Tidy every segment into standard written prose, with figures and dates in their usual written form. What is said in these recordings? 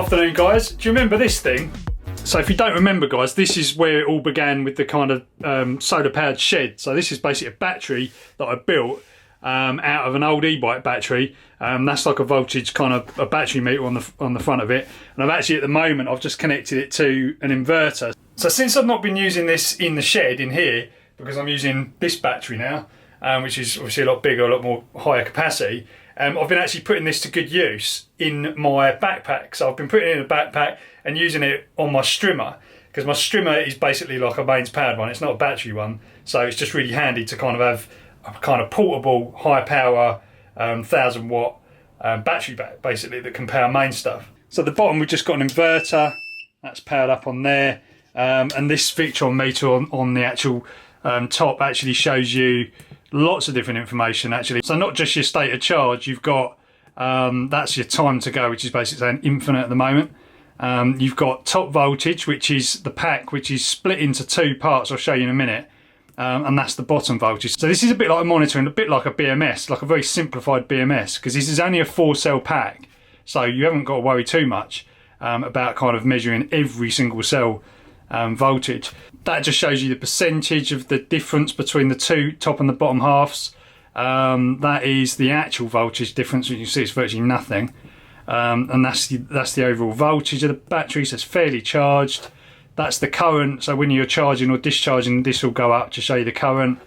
Afternoon guys, do you remember this thing? So if you don't remember guys, this is where it all began with the kind of solar powered shed. So this is basically a battery that I built out of an old e-bike battery. That's like a voltage kind of a battery meter on the front of it. And I've actually at the moment, I've just connected it to an inverter. So since I've not been using this in the shed in here, because I'm using this battery now, which is obviously a lot bigger, a lot more higher capacity, I've been actually putting this to good use in my backpack. So I've been putting it in a backpack and using it on my strimmer, because my strimmer is basically like a mains powered one. It's not a battery one. So it's just really handy to kind of have a kind of portable, high power, 1000 watt battery back, basically, that can power main stuff. So at the bottom we've just got an inverter, that's powered up on there. And this Victron meter on the actual top actually shows you lots of different information actually. So not just your state of charge, you've got, that's your time to go, which is basically saying infinite at the moment. You've got top voltage, which is the pack, which is split into two parts, I'll show you in a minute. And that's the bottom voltage. So this is a bit like a monitoring, a bit like a BMS, like a very simplified BMS, because this is only a 4-cell pack. So you haven't got to worry too much about kind of measuring every single cell voltage. That just shows you the percentage of the difference between the two top and the bottom halves. That is the actual voltage difference, which you see it's virtually nothing. And that's the overall voltage of the battery, so it's fairly charged. That's the current, so when you're charging or discharging, this will go up to show you the current.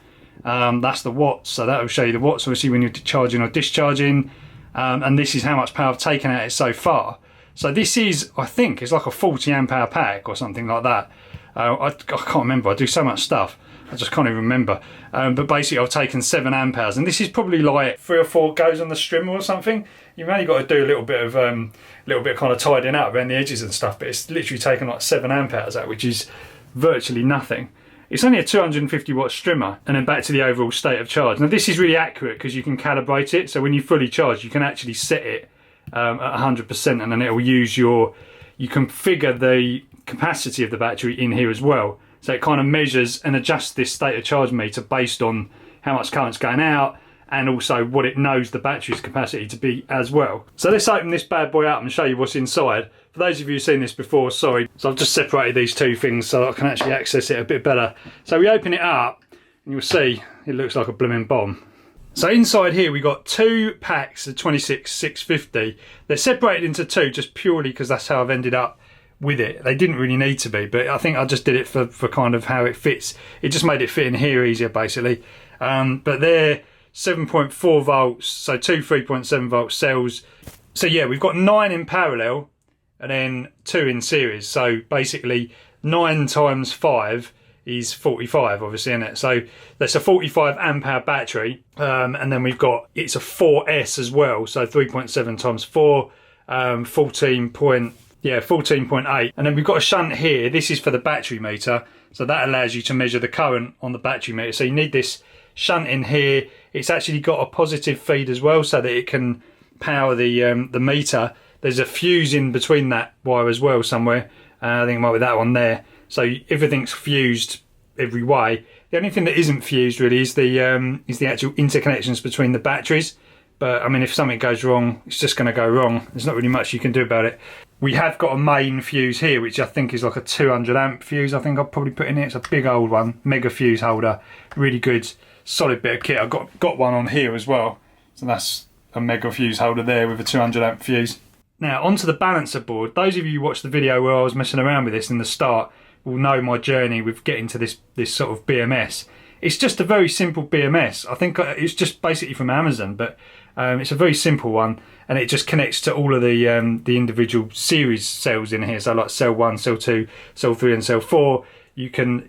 That's the watts, so that will show you the watts, obviously, when you're charging or discharging. And this is how much power I've taken out of it so far. So this is, I think, it's like a 40 amp hour pack or something like that. I can't remember, I do so much stuff, I just can't even remember. But basically I've taken 7 amp hours, and this is probably like 3 or 4 goes on the strimmer or something. You've only got to do a little bit of kind of tidying up around the edges and stuff, but it's literally taken like 7 amp hours out, which is virtually nothing. It's only a 250 watt strimmer. And then back to the overall state of charge. Now this is really accurate because you can calibrate it, so when you fully charge you can actually set it at 100%, and then it will use you can figure the capacity of the battery in here as well. So it kind of measures and adjusts this state of charge meter based on how much current's going out and also what it knows the battery's capacity to be as well. So let's open this bad boy up and show you what's inside. For those of you who've seen this before, sorry. So I've just separated these two things so that I can actually access it a bit better. So we open it up and you'll see it looks like a blooming bomb. So inside here we got 2 packs of 26 650. They're separated into 2 just purely because that's how I've ended up with it. They didn't really need to be, but I think I just did it for kind of how it fits. It just made it fit in here easier basically. But they're 7.4 volts, so 2 3.7 volt cells. So yeah, we've got 9 in parallel and then 2 in series. So basically 9 times 5 is 45, obviously, isn't it? So that's a 45 amp hour battery. And then we've got, it's a 4S as well. So 3.7 times 4, 14.8. And then we've got a shunt here. This is for the battery meter. So that allows you to measure the current on the battery meter. So you need this shunt in here. It's actually got a positive feed as well so that it can power the meter. There's a fuse in between that wire as well somewhere. I think it might be that one there. So everything's fused every way. The only thing that isn't fused really is the actual interconnections between the batteries. But I mean, if something goes wrong, it's just going to go wrong. There's not really much you can do about it. We have got a main fuse here, which I think is like a 200 amp fuse. I think I'll probably put in it. It's a big old one, mega fuse holder, really good, solid bit of kit. I've got one on here as well. So that's a mega fuse holder there with a 200 amp fuse. Now onto the balancer board. Those of you who watched the video where I was messing around with this in the start will know my journey with getting to this sort of BMS. It's just a very simple BMS. I think it's just basically from Amazon, but it's a very simple one, and it just connects to all of the individual series cells in here. So like cell 1, cell 2, cell 3 and cell 4.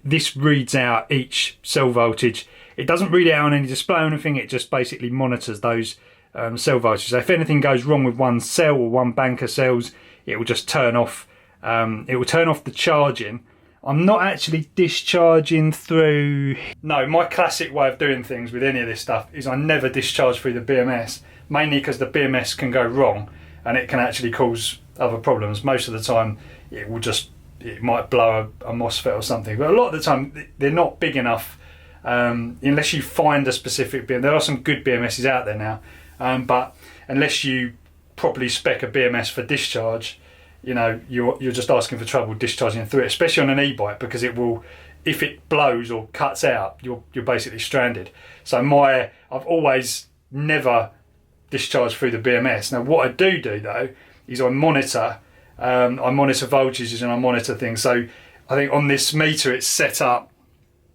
This reads out each cell voltage. It doesn't read it out on any display or anything, it just basically monitors those cell voltages. So if anything goes wrong with one cell or one bank of cells, it will just turn off. It will turn off the charging. I'm not actually discharging through... No, my classic way of doing things with any of this stuff is I never discharge through the BMS, mainly because the BMS can go wrong and it can actually cause other problems. Most of the time it might blow a MOSFET or something, but a lot of the time they're not big enough unless you find a specific BMS. There are some good BMSs out there now, but unless you properly spec a BMS for discharge, you know, you're just asking for trouble discharging through it, especially on an e-bike, because it will, if it blows or cuts out, you're basically stranded. So I've always never discharged through the BMS. Now what I do though is I monitor voltages and I monitor things. So I think on this meter it's set up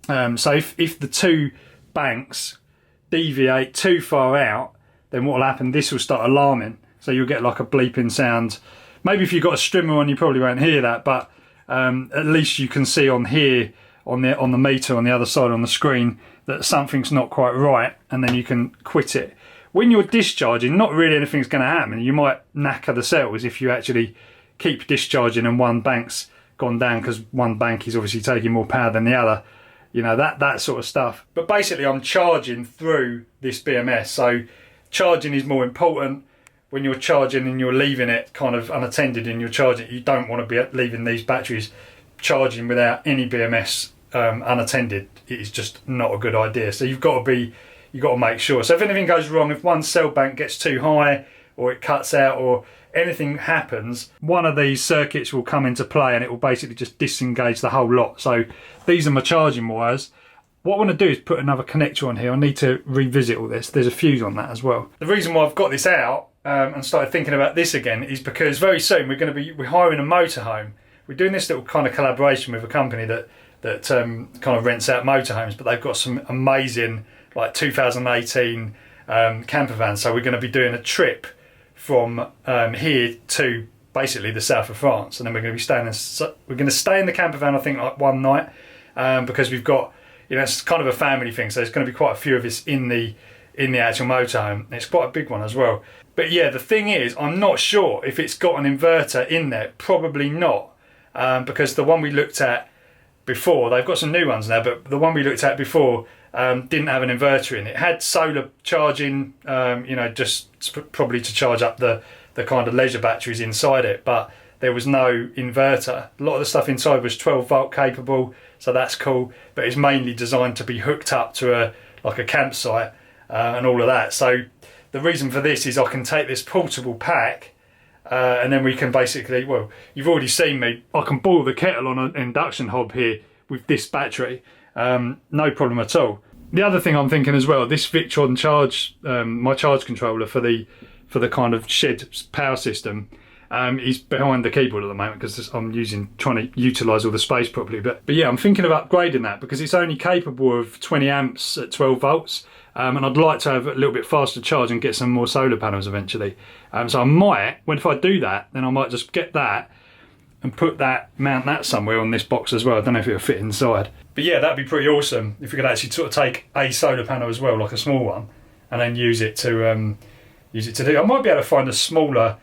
so if the two banks deviate too far out, then what will happen, this will start alarming, so you'll get like a bleeping sound. Maybe if you've got a strimmer on you probably won't hear that, but at least you can see on here on the meter on the other side on the screen that something's not quite right, and then you can quit it. When you're discharging, not really anything's going to happen. You might knacker the cells if you actually keep discharging and one bank's gone down, because one bank is obviously taking more power than the other, you know, that sort of stuff. But basically I'm charging through this BMS, so charging is more important. When you're charging and you're leaving it kind of unattended and you're charging, you don't want to be leaving these batteries charging without any BMS unattended. It is just not a good idea. So you've got to make sure. So if anything goes wrong, if one cell bank gets too high or it cuts out or anything happens, one of these circuits will come into play and it will basically just disengage the whole lot. So these are my charging wires. What I want to do is put another connector on here. I need to revisit all this. There's a fuse on that as well. The reason why I've got this out and started thinking about this again is because very soon we're hiring a motorhome. We're doing this little kind of collaboration with a company that kind of rents out motorhomes, but they've got some amazing like 2018 camper vans. So we're going to be doing a trip from here to basically the south of France, and then we're going to stay in the camper van I think like one night because we've got, you know, it's kind of a family thing, so there's going to be quite a few of us in the actual motorhome. It's quite a big one as well. But yeah, the thing is, I'm not sure if it's got an inverter in there. Probably not, because the one we looked at before, they've got some new ones now, but the one we looked at before didn't have an inverter in. It had solar charging, you know, just probably to charge up the kind of leisure batteries inside it, but there was no inverter. A lot of the stuff inside was 12 volt capable, so that's cool, but it's mainly designed to be hooked up to a campsite and all of that. So the reason for this is I can take this portable pack and then we can basically, well, you've already seen me, I can boil the kettle on an induction hob here with this battery, no problem at all. The other thing I'm thinking as well, this Victron charge, my charge controller for the kind of shed power system, is behind the keyboard at the moment because I'm trying to utilise all the space properly. But yeah, I'm thinking of upgrading that because it's only capable of 20 amps at 12 volts. And I'd like to have a little bit faster charge and get some more solar panels eventually. So I might, if I do that, then I might just get that and mount that somewhere on this box as well. I don't know if it'll fit inside. But yeah, that'd be pretty awesome if we could actually sort of take a solar panel as well, like a small one, and then use it to do. I might be able to find a smaller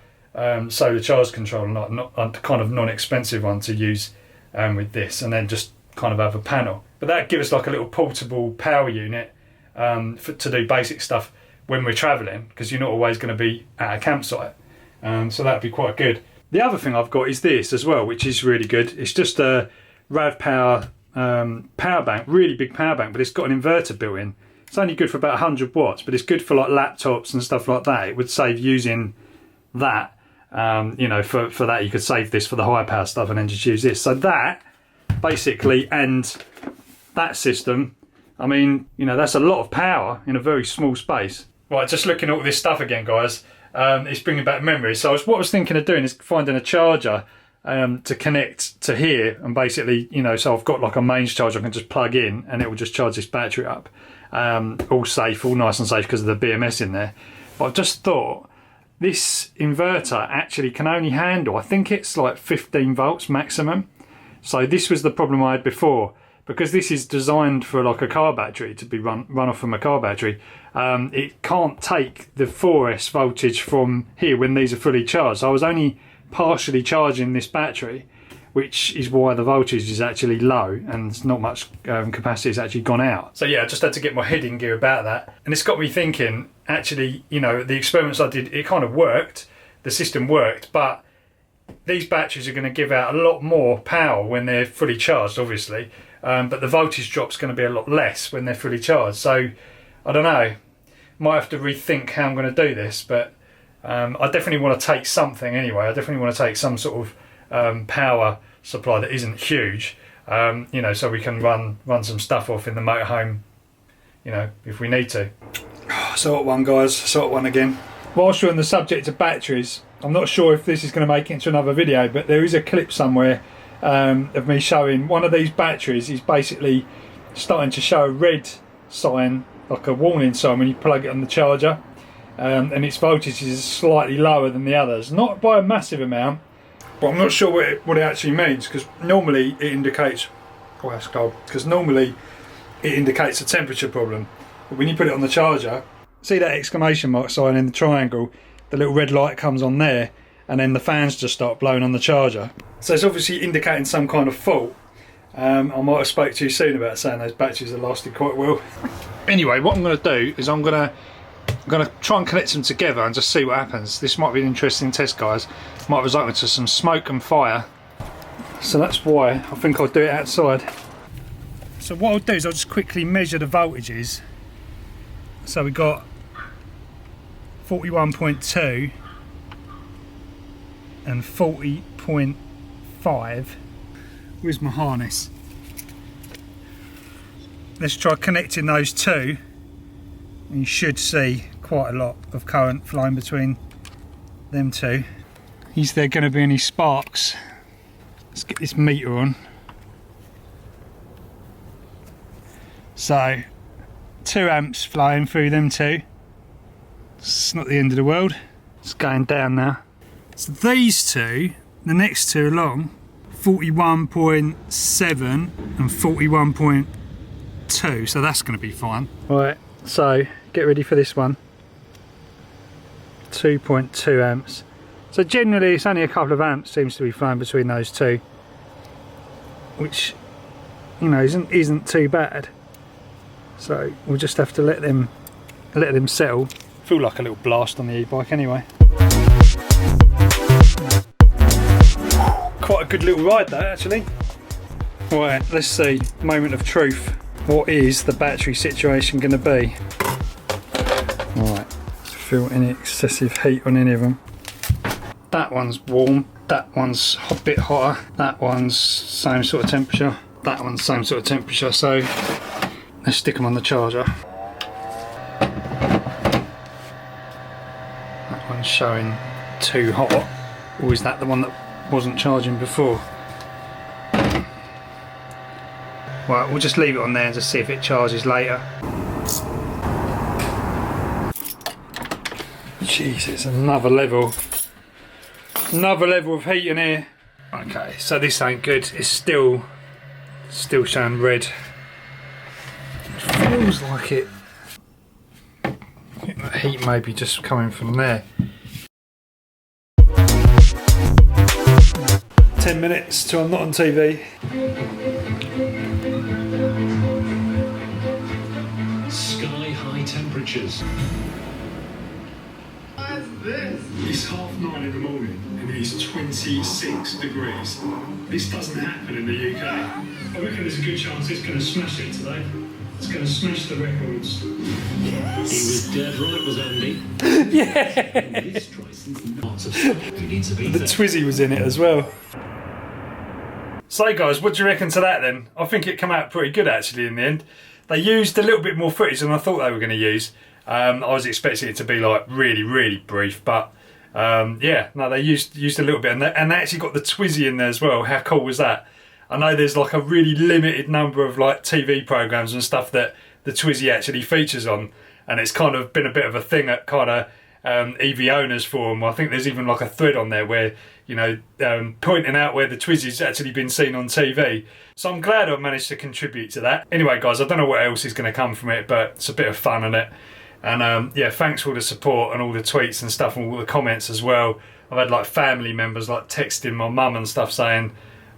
solar charge controller, not a kind of non-expensive one to use with this, and then just kind of have a panel. But that'd give us like a little portable power unit to do basic stuff when we're travelling, because you're not always going to be at a campsite. So that'd be quite good. The other thing I've got is this as well, which is really good. It's just a RAV Power power bank, really big power bank, but it's got an inverter built in. It's only good for about 100 watts, but it's good for like laptops and stuff like that. It would save using that. You know, for that you could save this for the high power stuff and then just use this. So that basically, and that system, I mean, you know, that's a lot of power in a very small space. Right, just looking at all this stuff again, guys, it's bringing back memories. So what I was thinking of doing is finding a charger to connect to here, and basically, you know, so I've got like a mains charger I can just plug in and it will just charge this battery up. All safe, all nice and safe because of the BMS in there. But I've just thought, this inverter actually can only handle, I think it's like 15 volts maximum. So this was the problem I had before. Because this is designed for like a car battery to be run off from a car battery, it can't take the 4S voltage from here when these are fully charged. So I was only partially charging this battery, which is why the voltage is actually low and not much capacity has actually gone out. So yeah, I just had to get my head in gear about that. And it's got me thinking, actually, you know, the experiments I did, it kind of worked, the system worked, but these batteries are going to give out a lot more power when they're fully charged, obviously. But the voltage drop's going to be a lot less when they're fully charged. So I don't know, might have to rethink how I'm going to do this, but I definitely want to take something anyway. I definitely want to take some sort of power supply that isn't huge, you know, so we can run some stuff off in the motorhome, you know, if we need to. Sort one, guys, sort one again. Whilst we're on the subject of batteries, I'm not sure if this is going to make it into another video, but there is a clip somewhere of me showing one of these batteries is basically starting to show a red sign, like a warning sign, when you plug it on the charger, and its voltage is slightly lower than the others, not by a massive amount, but I'm not sure what it actually means, because normally it indicates, oh that's cold, because normally it indicates a temperature problem, but when you put it on the charger, see that exclamation mark sign in the triangle, the little red light comes on there, and then the fans just start blowing on the charger. So it's obviously indicating some kind of fault. I might have spoke too soon about saying those batteries are lasting quite well. Anyway, what I'm going to do is I'm going to try and connect them together and just see what happens. This might be an interesting test, guys. Might result into some smoke and fire. So that's why I think I'll do it outside. So what I'll do is I'll just quickly measure the voltages. So we got 41.2 and 40.5. Where's my harness? Let's try connecting those two, and you should see quite a lot of current flowing between them two. Is there going to be any sparks? Let's get this meter on. So 2 amps flowing through them two. It's not the end of the world. It's going down now. So these two, the next two along, 41.7 and 41.2, so that's going to be fine. Right, so get ready for this one. 2.2 amps. So generally it's only a couple of amps seems to be flowing between those two, which, you know, isn't too bad. So we'll just have to let them settle. Feel like a little blast on the e-bike anyway. Quite a good little ride that, actually. Right, let's see, moment of truth. What is the battery situation going to be? Right, feel any excessive heat on any of them. That one's warm, that one's a bit hotter, that one's same sort of temperature, that one's same sort of temperature, so let's stick them on the charger. That one's showing too hot, or is that the one that wasn't charging before? Right, we'll just leave it on there and just see if it charges later. Jesus, another level of heat in here. Okay, so this ain't good. It's still showing red. It feels like it. I think the heat may be just coming from there. 10 minutes till I'm not on TV. Sky high temperatures. It's 9:30 in the morning and it is 26 degrees. This doesn't happen in the UK. I reckon there's a good chance it's going to smash it today. It's going to smash the records. Yes. He was dead right, was Andy? Yeah. The Twizzy was in it as well. So guys, what do you reckon to that then? I think it came out pretty good actually in the end. They used a little bit more footage than I thought they were going to use. I was expecting it to be like really brief, but yeah, no, they used a little bit, and they actually got the Twizzy in there as well. How cool was that? I know there's like a really limited number of like TV programs and stuff that the Twizzy actually features on, and it's kind of been a bit of a thing at kind of EV owners forum. I think there's even like a thread on there where, you know, pointing out where the Twizzy's actually been seen on TV. So I'm glad I've managed to contribute to that. Anyway guys, I don't know what else is going to come from it, but it's a bit of fun in it. And yeah, thanks for all the support and all the tweets and stuff and all the comments as well. I've had like family members like texting my mum and stuff saying,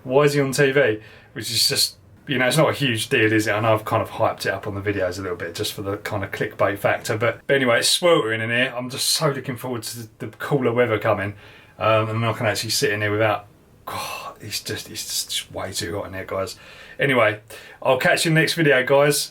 why is he on TV? Which is just, you know, it's not a huge deal, is it? I know I've kind of hyped it up on the videos a little bit just for the kind of clickbait factor. But anyway, it's sweltering in here. I'm just so looking forward to the cooler weather coming. And I can actually sit in here without, God, it's just way too hot in here, guys. Anyway, I'll catch you in the next video, guys.